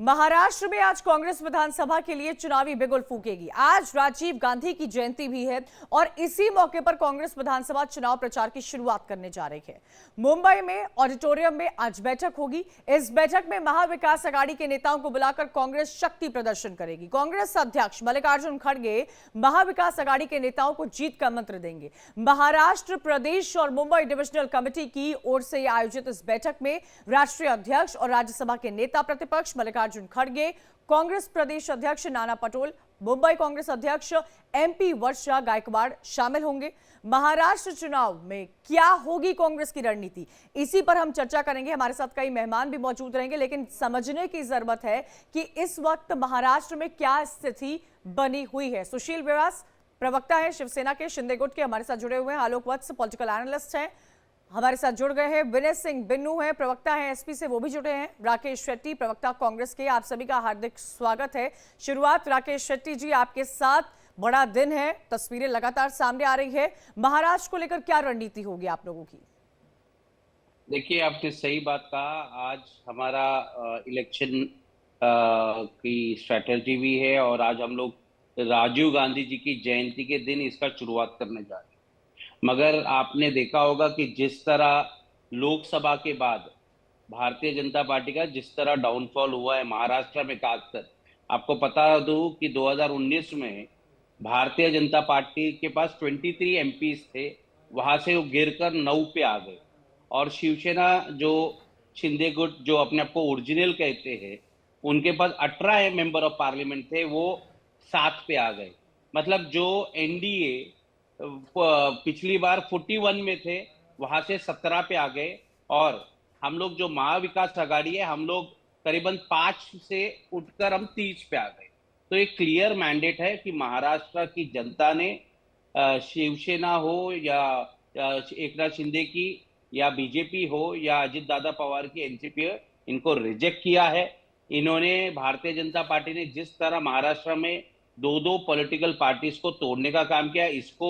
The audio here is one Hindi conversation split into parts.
महाराष्ट्र में आज कांग्रेस विधानसभा के लिए चुनावी बिगुल फूकेगी। आज राजीव गांधी की जयंती भी है और इसी मौके पर कांग्रेस विधानसभा चुनाव प्रचार की शुरुआत करने जा रही है। मुंबई में ऑडिटोरियम में आज बैठक होगी। इस बैठक में महाविकास आघाड़ी के नेताओं को बुलाकर कांग्रेस शक्ति प्रदर्शन करेगी। कांग्रेस अध्यक्ष मल्लिकार्जुन खड़गे महाविकास आघाड़ी के नेताओं को जीत का मंत्र देंगे। महाराष्ट्र प्रदेश और मुंबई डिविजनल कमेटी की ओर से आयोजित इस बैठक में राष्ट्रीय अध्यक्ष और राज्यसभा के नेता प्रतिपक्ष मल्लिकार्जुन खड़गे, कांग्रेस प्रदेश अध्यक्ष नाना पटोले, मुंबई कांग्रेस अध्यक्ष एमपी वर्षा गायकवाड़ शामिल होंगे। महाराष्ट्र चुनाव में क्या होगी कांग्रेस की रणनीति, इसी पर हम चर्चा करेंगे। हमारे साथ कई मेहमान भी मौजूद रहेंगे, लेकिन समझने की जरूरत है कि इस वक्त महाराष्ट्र में क्या स्थिति बनी हुई है। सुशील व्यास प्रवक्ता है शिवसेना के शिंदे गुट के, हमारे साथ जुड़े हुए हैं। आलोक वत्स पॉलिटिकल एनालिस्ट हैं, हमारे साथ जुड़ गए हैं। विनय सिंह बिन्नू है, प्रवक्ता है एसपी से, वो भी जुड़े हैं। राकेश शेट्टी प्रवक्ता कांग्रेस के, आप सभी का हार्दिक स्वागत है। शुरुआत राकेश शेट्टी जी आपके साथ। बड़ा दिन है, तस्वीरें लगातार सामने आ रही है, महाराष्ट्र को लेकर क्या रणनीति होगी आप लोगों की? देखिए, आपने सही बात कहा। आज हमारा इलेक्शन की स्ट्रेटजी भी है और आज हम लोग राजीव गांधी जी की जयंती के दिन इसका शुरुआत करने जा रहे हैं। मगर आपने देखा होगा कि जिस तरह लोकसभा के बाद भारतीय जनता पार्टी का जिस तरह डाउनफॉल हुआ है महाराष्ट्र में, खासकर आपको पता दो कि 2019 में भारतीय जनता पार्टी के पास 23 एमपीज थे, वहां से वो गिरकर 9 पे आ गए। और शिवसेना जो शिंदे गुट जो अपने आप को ओरिजिनल कहते हैं, उनके पास 18 मेंबर ऑफ पार्लियामेंट थे, वो 7 पे आ गए। मतलब जो एनडीए पिछली बार 41 में थे, वहां से 17 पे आ गए। और हम लोग जो महाविकास आघाड़ी है, हम लोग करीबन 5 से उठकर हम 30 पे आ गए। तो एक क्लियर मैंडेट है कि महाराष्ट्र की जनता ने शिवसेना हो या एकनाथ शिंदे की या बीजेपी हो या अजित दादा पवार की एनसीपी हो, इनको रिजेक्ट किया है। इन्होंने भारतीय जनता पार्टी ने जिस तरह महाराष्ट्र में दो पॉलिटिकल पार्टीज को तोड़ने का काम किया, इसको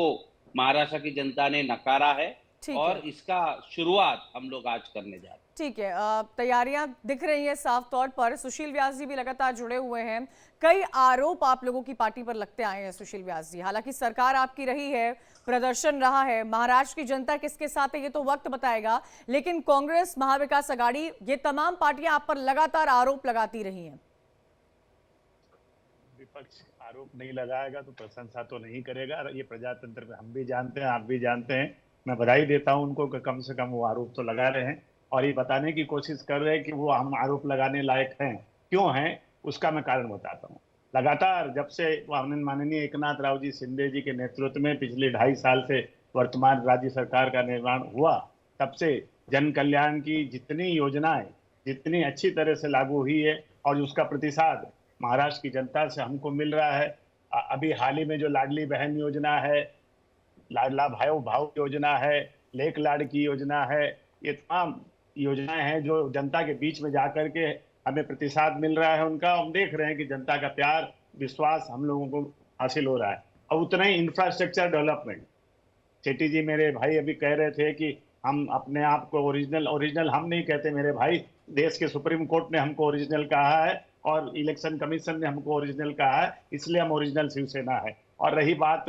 महाराष्ट्र की जनता ने नकारा है और इसका शुरुआत हम लोग आज करने जा रहे हैं। ठीक है, तैयारियां दिख रही हैं साफ तौर पर। सुशील व्यास जी भी लगातार जुड़े हुए हैं। कई आरोप आप लोगों की पार्टी पर लगते आए हैं सुशील व्यास जी। हालांकि सरकार आपकी रही है, प्रदर्शन रहा है, महाराष्ट्र की जनता किसके साथ है ये तो वक्त बताएगा, लेकिन कांग्रेस, महाविकास आघाड़ी, ये तमाम पार्टियां आप पर लगातार आरोप लगाती रही हैं। विपक्ष आरोप नहीं लगाएगा तो प्रशंसा तो नहीं करेगा। ये प्रजातंत्र में हम भी जानते हैं, आप भी जानते हैं। मैं बधाई देता हूं उनको कि कम से कम वो आरोप तो लगा रहे हैं और ये बताने की कोशिश कर रहे हैं कि वो हम आरोप लगाने लायक हैं। क्यों हैं उसका मैं कारण बताता हूँ। लगातार जब से माननीय एकनाथ राव जी शिंदे जी के नेतृत्व में पिछले 2.5 साल से वर्तमान राज्य सरकार का निर्माण हुआ, तब से जन कल्याण की जितनी योजनाएं जितनी अच्छी तरह से लागू हुई है और उसका प्रतिसाद महाराष्ट्र की जनता से हमको मिल रहा है। अभी हाल ही में जो लाडली बहन योजना है, लाडला भाऊ योजना है, लेक लाड़की योजना है, ये तमाम योजनाएं हैं जो जनता के बीच में जाकर के हमें प्रतिसाद मिल रहा है उनका। हम देख रहे हैं कि जनता का प्यार, विश्वास हम लोगों को हासिल हो रहा है। और उतना ही इंफ्रास्ट्रक्चर डेवलपमेंट, शेट्टी जी मेरे भाई अभी कह रहे थे कि हम अपने आप को ओरिजिनल हम नहीं कहते मेरे भाई। देश के सुप्रीम कोर्ट ने हमको ओरिजिनल कहा है और इलेक्शन कमीशन ने हमको ओरिजिनल कहा है, इसलिए हम ओरिजिनल शिवसेना है। और रही बात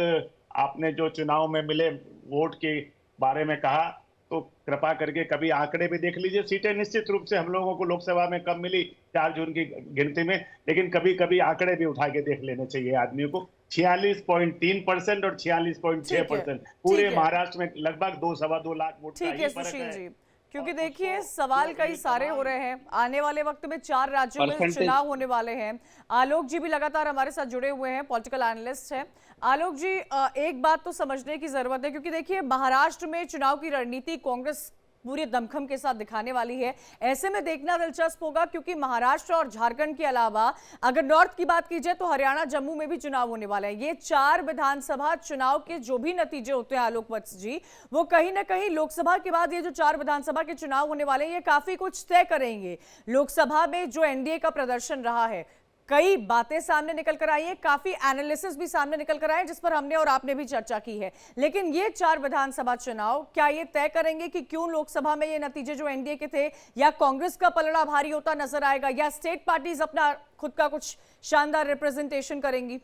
आपने जो चुनाव में मिले वोट के बारे में कहा, तो कृपा करके कभी आंकड़े भी देख लीजिए। सीटें निश्चित रूप से हम लोगों को लोकसभा में कम मिली 4 जून की गिनती में, लेकिन कभी कभी आंकड़े भी उठा के देख लेने चाहिए आदमी को। 46.3% और 46.6% पूरे महाराष्ट्र में लगभग 2-2.25 लाख वोट का ही फर्क है। क्योंकि देखिए सवाल कई सारे हो रहे हैं। आने वाले वक्त में 4 राज्यों में चुनाव होने वाले हैं। आलोक जी भी लगातार हमारे साथ जुड़े हुए हैं, पॉलिटिकल एनालिस्ट हैं। आलोक जी, एक बात तो समझने की जरूरत है, क्योंकि देखिए महाराष्ट्र में चुनाव की रणनीति कांग्रेस पूरे दमखम के साथ दिखाने वाली है। ऐसे में देखना दिलचस्प होगा, क्योंकि महाराष्ट्र और झारखंड के अलावा अगर नॉर्थ की बात की जाए तो हरियाणा, जम्मू में भी चुनाव होने वाले हैं। ये 4 विधानसभा चुनाव के जो भी नतीजे होते हैं आलोक वत्स जी, वो कहीं ना कहीं लोकसभा के बाद ये जो 4 विधानसभा के चुनाव होने वाले हैं, ये काफी कुछ तय करेंगे। लोकसभा में जो एनडीए का प्रदर्शन रहा है, कई बातें सामने निकल कर आई हैं, काफी एनालिसिस भी सामने निकल कर आए हैं, जिस पर हमने और आपने भी चर्चा की है। लेकिन ये 4 विधानसभा चुनाव क्या ये तय करेंगे कि क्यों लोकसभा में ये नतीजे जो एनडीए के थे, या कांग्रेस का पलड़ा भारी होता नजर आएगा, या स्टेट पार्टीज अपना खुद का कुछ शानदार रिप्रेजेंटेशन करेंगी?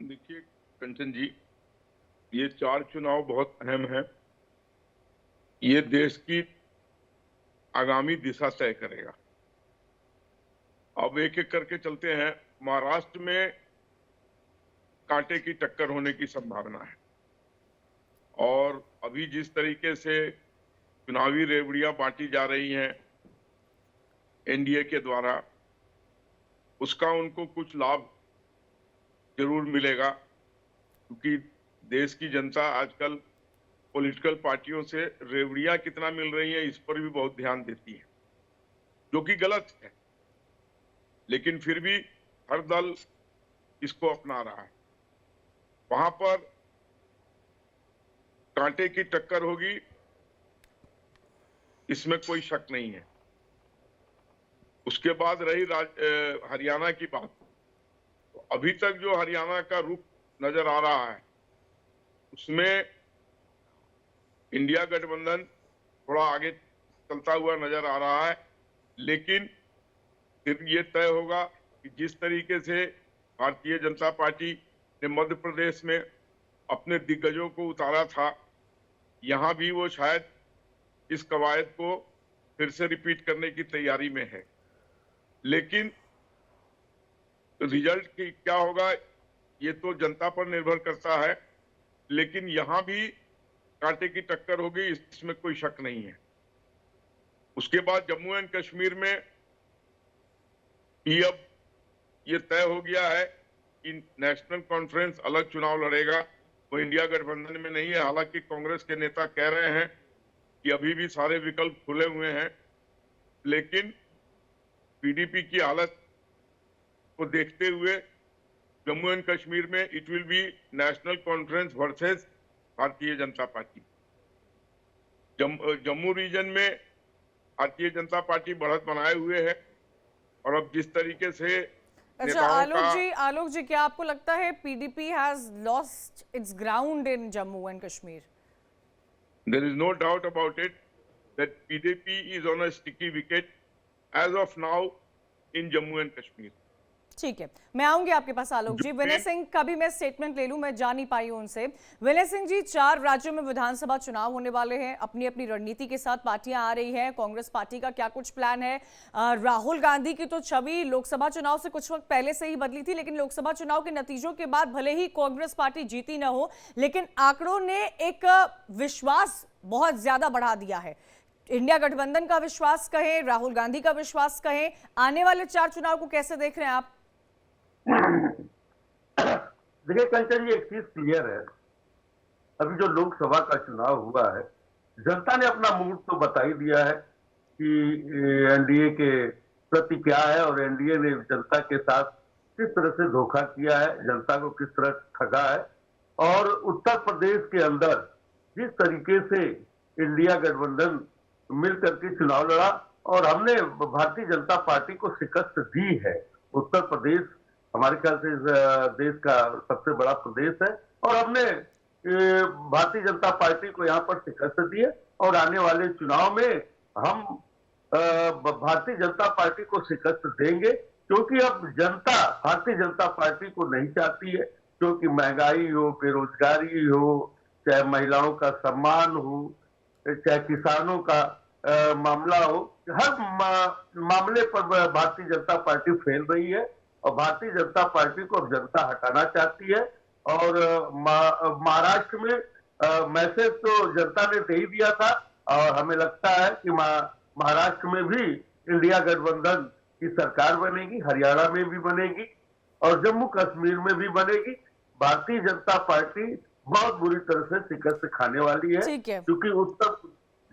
देखिए कंचन जी, ये 4 चुनाव बहुत अहम है। ये देश की आगामी दिशा तय करेगा। अब एक एक करके चलते हैं। महाराष्ट्र में कांटे की टक्कर होने की संभावना है, और अभी जिस तरीके से चुनावी रेवड़ियां बांटी जा रही हैं एनडीए के द्वारा, उसका उनको कुछ लाभ जरूर मिलेगा, क्योंकि देश की जनता आजकल पॉलिटिकल पार्टियों से रेवड़ियां कितना मिल रही है इस पर भी बहुत ध्यान देती है, जो कि गलत है। लेकिन फिर भी हर दल इसको अपना रहा है। वहां पर कांटे की टक्कर होगी, इसमें कोई शक नहीं है। उसके बाद रही हरियाणा की बात, तो अभी तक जो हरियाणा का रुख नजर आ रहा है उसमें इंडिया गठबंधन थोड़ा आगे चलता हुआ नजर आ रहा है। लेकिन फिर ये तय होगा कि जिस तरीके से भारतीय जनता पार्टी ने मध्य प्रदेश में अपने दिग्गजों को उतारा था, यहां भी वो शायद इस कवायद को फिर से रिपीट करने की तैयारी में है। लेकिन रिजल्ट की क्या होगा ये तो जनता पर निर्भर करता है। लेकिन यहां भी कांटे की टक्कर होगी, इसमें कोई शक नहीं है। उसके बाद जम्मू एंड कश्मीर में अब ये तय हो गया है कि नेशनल कॉन्फ्रेंस अलग चुनाव लड़ेगा, वो इंडिया गठबंधन में नहीं है। हालांकि कांग्रेस के नेता कह रहे हैं कि अभी भी सारे विकल्प खुले हुए हैं, लेकिन पीडीपी की हालत को देखते हुए जम्मू एंड कश्मीर में it will be national conference versus Bharatiya Janata party. Jammu reason में भारतीय जनता पार्टी बढ़त बनाए हुए है, और अब जिस तरीके से अच्छा आलोक जी, क्या आपको लगता है PDP has lost its ground in Jammu and Kashmir? There is no doubt about it that PDP is on a sticky wicket as of now in Jammu and Kashmir. ठीक है, मैं आऊंगी आपके पास आलोक जी। विनय सिंह का भी मैं स्टेटमेंट ले लूं, मैं जान नहीं पाई हूं उनसे। विनय सिंह जी, 4 राज्यों में विधानसभा चुनाव होने वाले हैं, अपनी अपनी रणनीति के साथ पार्टियां आ रही हैं। कांग्रेस पार्टी का क्या कुछ प्लान है? राहुल गांधी की तो छवि लोकसभा चुनाव से कुछ वक्त पहले से ही बदली थी, लेकिन लोकसभा चुनाव के नतीजों के बाद भले ही कांग्रेस पार्टी जीती न हो, लेकिन आंकड़ों ने एक विश्वास बहुत ज्यादा बढ़ा दिया है। इंडिया गठबंधन का विश्वास कहें, राहुल गांधी का विश्वास कहें, आने वाले 4 चुनाव को कैसे देख रहे हैं आप? देखिए कंचन जी, एक चीज क्लियर है, अभी जो लोकसभा का चुनाव हुआ है, जनता ने अपना मूड तो बता ही दिया है कि एनडीए के प्रति क्या है, और एनडीए ने जनता के साथ किस तरह से धोखा किया है, जनता को किस तरह ठगा है। और उत्तर प्रदेश के अंदर जिस तरीके से इंडिया गठबंधन मिलकर के चुनाव लड़ा, और हमने भारतीय जनता पार्टी को शिकस्त दी है। उत्तर प्रदेश हमारे ख्याल से इस देश का सबसे बड़ा प्रदेश है, और हमने भारतीय जनता पार्टी को यहाँ पर शिकस्त दी है, और आने वाले चुनाव में हम भारतीय जनता पार्टी को शिकस्त देंगे, क्योंकि अब जनता भारतीय जनता पार्टी को नहीं चाहती है। क्योंकि महंगाई हो, बेरोजगारी हो, चाहे महिलाओं का सम्मान हो, चाहे किसानों का मामला हो, हर मामले पर भारतीय जनता पार्टी फेल रही है, और भारतीय जनता पार्टी को अब जनता हटाना चाहती है। और महाराष्ट्र में मैसेज तो जनता ने दे ही दिया था, और हमें लगता है कि महाराष्ट्र में भी इंडिया गठबंधन की सरकार बनेगी, हरियाणा में भी बनेगी, और जम्मू कश्मीर में भी बनेगी। भारतीय जनता पार्टी बहुत बुरी तरह से शिकस्त खाने वाली है, क्योंकि उत्तर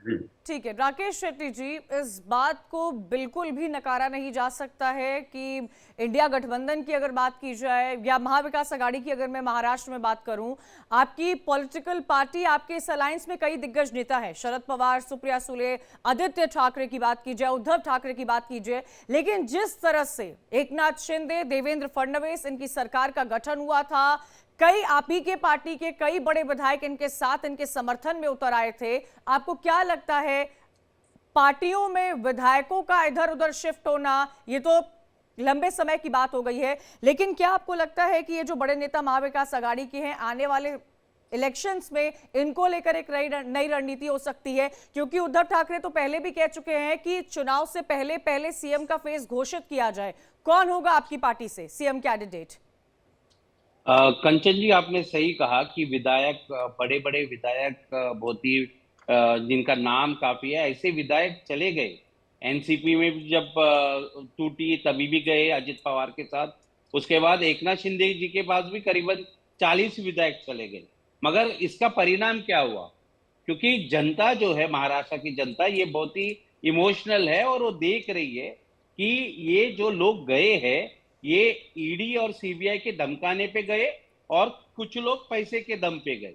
जी। ठीक है राकेश शेट्टी जी, इस बात को बिल्कुल भी नकारा नहीं जा सकता है कि इंडिया गठबंधन की अगर बात की जाए या महाविकास आघाड़ी की अगर मैं महाराष्ट्र में बात करूं, आपकी पॉलिटिकल पार्टी, आपके इस अलायंस में कई दिग्गज नेता हैं, शरद पवार, सुप्रिया सुले, आदित्य ठाकरे की बात की जाए, उद्धव ठाकरे की बात कीजिए, लेकिन जिस तरह से एकनाथ शिंदे, देवेंद्र फडणवीस, इनकी सरकार का गठन हुआ था, कई आप ही के पार्टी के कई बड़े विधायक इनके साथ, इनके समर्थन में उतर आए थे, आपको क्या लगता है पार्टियों में विधायकों का इधर उधर शिफ्ट होना, ये तो लंबे समय की बात हो गई है, लेकिन क्या आपको लगता है कि ये जो बड़े नेता महाविकास आघाड़ी के हैं, आने वाले इलेक्शंस में इनको लेकर एक नई रणनीति हो सकती है? क्योंकि उद्धव ठाकरे तो पहले भी कह चुके हैं कि चुनाव से पहले पहले सीएम का फेस घोषित किया जाए। कौन होगा आपकी पार्टी से सीएम कैंडिडेट? कंचन जी, आपने सही कहा कि विधायक, बड़े बड़े विधायक, बहुत ही जिनका नाम काफी है, ऐसे विधायक चले गए। एनसीपी में भी जब टूटी तभी भी गए अजित पवार के साथ। उसके बाद एकनाथ शिंदे जी के पास भी करीबन 40 विधायक चले गए। मगर इसका परिणाम क्या हुआ? क्योंकि जनता जो है, महाराष्ट्र की जनता, ये बहुत ही इमोशनल है और वो देख रही है कि ये जो लोग गए हैं, ये ईडी और सीबीआई के धमकाने पे गए और कुछ लोग पैसे के दम पे गए।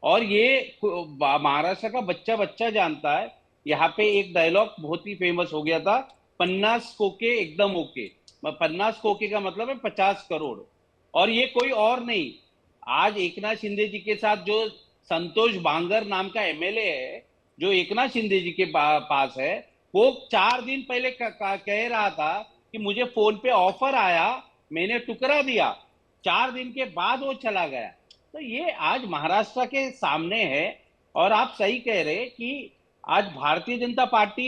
और ये महाराष्ट्र का बच्चा बच्चा जानता है। यहाँ पे एक डायलॉग बहुत ही फेमस हो गया था, 50 कोके एकदम ओके। 50 कोके का मतलब है 50 करोड़। और ये कोई और नहीं, आज एकनाथ शिंदे जी के साथ जो संतोष बांगर नाम का एमएलए है, जो एकनाथ शिंदे जी के पास है, वो 4 दिन पहले कह रहा था कि मुझे फोन पे ऑफर आया, मैंने टुकरा दिया। 4 दिन के बाद वो चला गया। तो ये आज महाराष्ट्र के सामने है। और आप सही कह रहे कि आज भारतीय जनता पार्टी,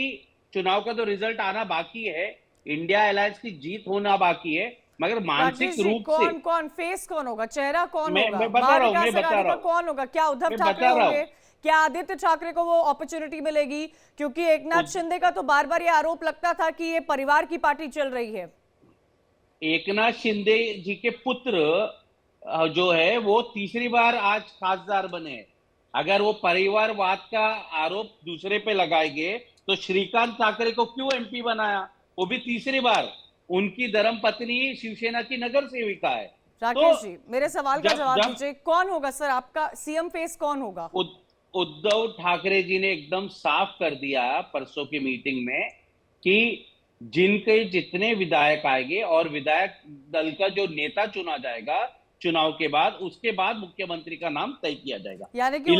चुनाव का तो रिजल्ट आना बाकी है, इंडिया अलायंस की जीत होना बाकी है, मगर मानसिक रूप से कौन फेस कौन होगा, चेहरा कौन होगा, मैं बता रहा हूँ कौन होगा? क्या उद्धव ठाकरे होंगे? क्या आदित्य ठाकरे को वो अपॉर्चुनिटी मिलेगी? क्योंकि एकनाथ शिंदे का तो बार बार ये आरोप लगता था कि ये परिवार की पार्टी चल रही है। एकनाथ शिंदे जी के पुत्र जो है वो तीसरी बार आज खासदार बने। अगर वो परिवारवाद का आरोप दूसरे पे लगाएंगे तो श्रीकांत ठाकरे को क्यों एमपी बनाया? वो भी तीसरी बार। उनकी धर्मपत्नी शिवसेना की नगर सेविका है। राकेश जी, मेरे सवाल का जवाब दीजिए, कौन होगा सर आपका सीएम फेस? कौन होगा? उद्धव ठाकरे जी ने एकदम साफ कर दिया परसों की मीटिंग में कि जिनके जितने विधायक आएंगे और विधायक दल का जो नेता चुना जाएगा चुनाव के बाद, उसके बाद मुख्यमंत्री का नाम तय किया जाएगा। यानी कि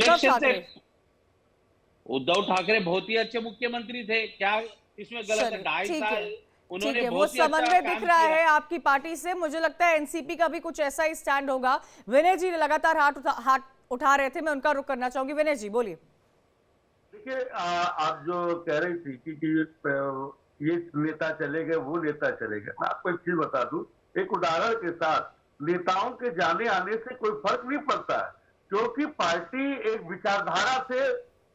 उद्धव ठाकरे बहुत ही अच्छे मुख्यमंत्री थे, क्या इसमें गलत है? 2.5 साल उन्होंने बहुत ही अच्छा समन्वय दिख रहा है आपकी पार्टी से। मुझे लगता है एनसीपी का भी कुछ ऐसा ही स्टैंड होगा। विनय जी लगातार हाथ उठा रहे थे, मैं उनका रुख करना चाहूंगी। विनय जी बोलिए। देखिए, आप जो कह रही थी कि ये नेता चले गए, वो नेता चले गए, मैं आपको एक चीज बता दूं, एक उदाहरण के साथ, नेताओं के जाने आने से कोई फर्क नहीं पड़ता है, क्योंकि पार्टी एक विचारधारा से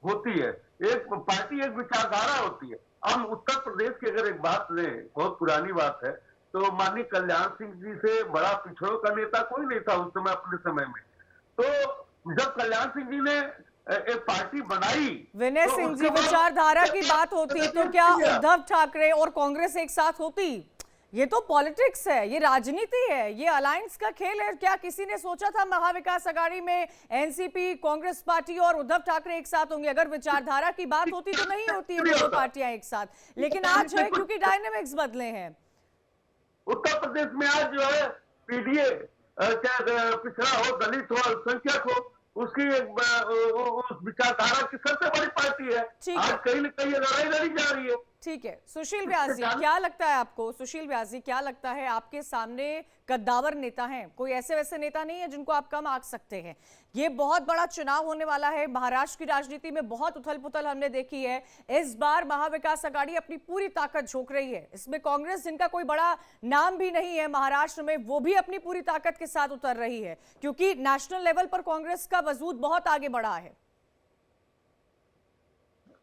होती है, एक पार्टी एक विचारधारा होती है। हम उत्तर प्रदेश की अगर एक बात लें, बहुत पुरानी बात है, तो माननीय कल्याण सिंह जी से बड़ा पिछड़ों का नेता कोई नहीं था उस समय, अपने समय में। तो जब कल्याण सिंह जी ने एक पार्टी बनाई, विनय सिंह जी, विचारधारा की बात होती तो क्या उद्धव ठाकरे और कांग्रेस एक साथ होती? ये तो पॉलिटिक्स है, ये राजनीति है, ये अलायंस का खेल है। क्या किसी ने सोचा था महाविकास आघाड़ी में एनसीपी, कांग्रेस पार्टी और उद्धव ठाकरे एक साथ होंगे? अगर विचारधारा की बात होती तो नहीं होती है दोनों पार्टियां एक साथ, लेकिन आज है क्योंकि डायनेमिक्स बदले हैं। उत्तर प्रदेश में आज जो है पीडीए, चाहे पिछड़ा हो, दलित हो, अल्पसंख्यक हो, उसकी उस विचारधारा की सबसे बड़ी पार्टी है। आज कहीं न कहीं लड़ाई लड़ी जा रही है। ठीक है, सुशील व्यास जी, क्या लगता है आपको? सुशील व्यास जी, क्या लगता है आपके सामने कद्दावर नेता हैं, कोई ऐसे वैसे नेता नहीं है जिनको आप कम आंक सकते हैं? ये बहुत बड़ा चुनाव होने वाला है, महाराष्ट्र की राजनीति में बहुत उथल पुथल हमने देखी है। इस बार महाविकास आघाड़ी अपनी पूरी ताकत झोंक रही है। इसमें कांग्रेस, जिनका कोई बड़ा नाम भी नहीं है महाराष्ट्र में, वो भी अपनी पूरी ताकत के साथ उतर रही है, क्योंकि नेशनल लेवल पर कांग्रेस का वजूद बहुत आगे बढ़ा है।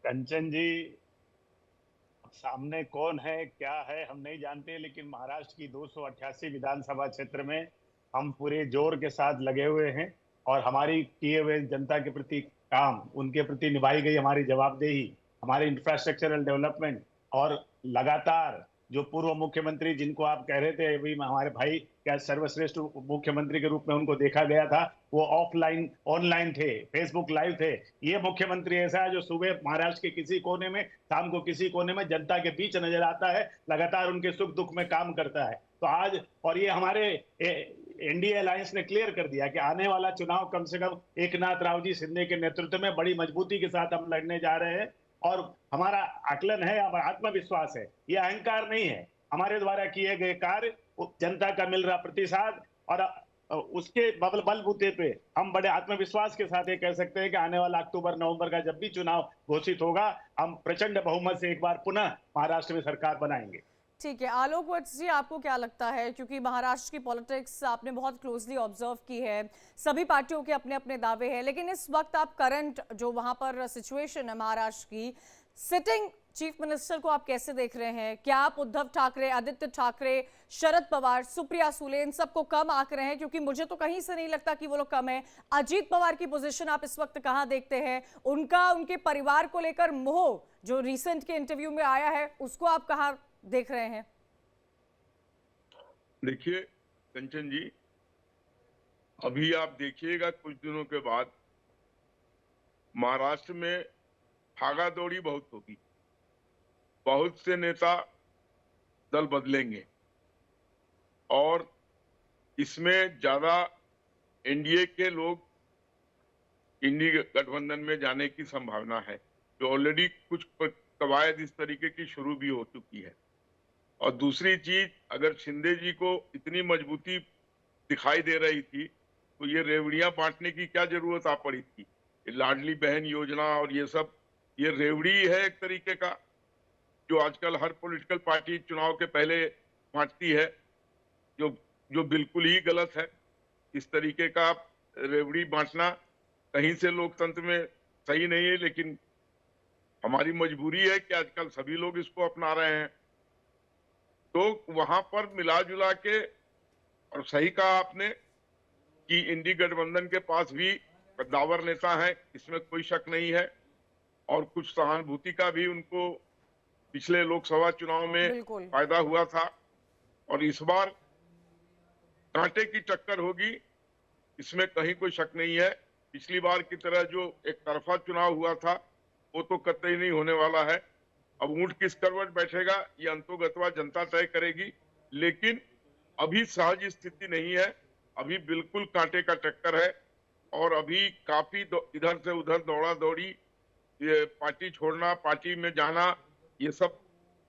कंचन जी, सामने कौन है क्या है हम नहीं जानते, लेकिन महाराष्ट्र की 288 विधानसभा क्षेत्र में हम पूरे जोर के साथ लगे हुए हैं और हमारी किए हुए जनता के प्रति काम, उनके प्रति निभाई गई हमारी जवाबदेही हमारे इंफ्रास्ट्रक्चरल डेवलपमेंट, और लगातार जो पूर्व मुख्यमंत्री जिनको आप कह रहे थे अभी हमारे भाई क्या सर्वश्रेष्ठ मुख्यमंत्री के रूप में उनको देखा गया था, वो ऑफलाइन ऑनलाइन थे, फेसबुक लाइव थे। ये मुख्यमंत्री ऐसा है जो सुबह महाराष्ट्र के किसी कोने में, शाम को किसी कोने में जनता के बीच नजर आता है, लगातार उनके सुख दुख में काम करता है। तो आज और ये हमारे एनडीए अलायंस ने क्लियर कर दिया कि आने वाला चुनाव कम से कम एकनाथ राव जी शिंदे के नेतृत्व में बड़ी मजबूती के साथ हम लड़ने जा रहे हैं। और हमारा आकलन है, हमारा आत्मविश्वास है, ये अहंकार नहीं है। हमारे द्वारा किए गए कार्य, जनता का मिल रहा प्रतिसाद और उसके बलबूते पे हम बड़े आत्मविश्वास के साथ ये कह सकते हैं कि आने वाला अक्टूबर नवंबर का जब भी चुनाव घोषित होगा, हम प्रचंड बहुमत से एक बार पुनः महाराष्ट्र में सरकार बनाएंगे। ठीक है, आलोक वत्स जी, आपको क्या लगता है, क्योंकि महाराष्ट्र की पॉलिटिक्स आपने बहुत क्लोजली ऑब्जर्व की है, सभी पार्टियों के अपने अपने दावे हैं, लेकिन इस वक्त आप करंट जो वहां पर सिचुएशन है महाराष्ट्र की, सिटिंग चीफ मिनिस्टर को आप कैसे देख रहे हैं? क्या आप उद्धव ठाकरे, आदित्य ठाकरे, शरद पवार, सुप्रिया सुले, इन सबको कम आंक रहे हैं? क्योंकि मुझे तो कहीं से नहीं लगता कि वो लोग कम है। अजीत पवार की पोजीशन आप इस वक्त कहां देखते हैं? उनके परिवार को लेकर मोह जो रिसेंट के इंटरव्यू में आया है, उसको आप कहां देख रहे हैं? देखिए कंचन जी, अभी आप देखिएगा कुछ दिनों के बाद महाराष्ट्र में भागा दौड़ी बहुत होगी, बहुत से नेता दल बदलेंगे और इसमें ज्यादा एनडीए के लोग इंडी गठबंधन में जाने की संभावना है, जो ऑलरेडी कुछ कवायद इस तरीके की शुरू भी हो चुकी है। और दूसरी चीज, अगर शिंदे जी को इतनी मजबूती दिखाई दे रही थी तो ये रेवड़ियां बांटने की क्या जरूरत आ पड़ी थी? ये लाडली बहन योजना और ये सब, ये रेवड़ी है एक तरीके का, जो आजकल हर पॉलिटिकल पार्टी चुनाव के पहले बांटती है, जो बिल्कुल ही गलत है। इस तरीके का रेवड़ी बांटना कहीं से लोकतंत्र में सही नहीं है, लेकिन हमारी मजबूरी है कि आजकल सभी लोग इसको अपना रहे हैं। तो वहां पर मिला जुला के, और सही कहा आपने कि इंडी गठबंधन के पास भी कद्दावर नेता है, इसमें कोई शक नहीं है, और कुछ सहानुभूति का भी उनको पिछले लोकसभा चुनाव में फायदा हुआ था। और इस बार कांटे की टक्कर होगी, इसमें कहीं कोई शक नहीं है। पिछली बार की तरह जो एक तरफा चुनाव हुआ था वो तो कतई नहीं होने वाला है। अब ऊंट किस करवट बैठेगा ये अंतोगत्वा जनता तय करेगी, लेकिन अभी सहज स्थिति नहीं है, अभी बिल्कुल कांटे का टक्कर है। और अभी काफी इधर से उधर दौड़ा दौड़ी, ये पार्टी छोड़ना, पार्टी में जाना, ये सब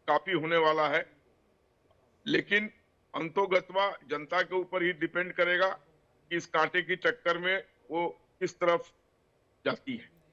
काफी होने वाला है। लेकिन अंतोगत्वा जनता के ऊपर ही डिपेंड करेगा कि इस कांटे की टक्कर में वो किस तरफ जाती है।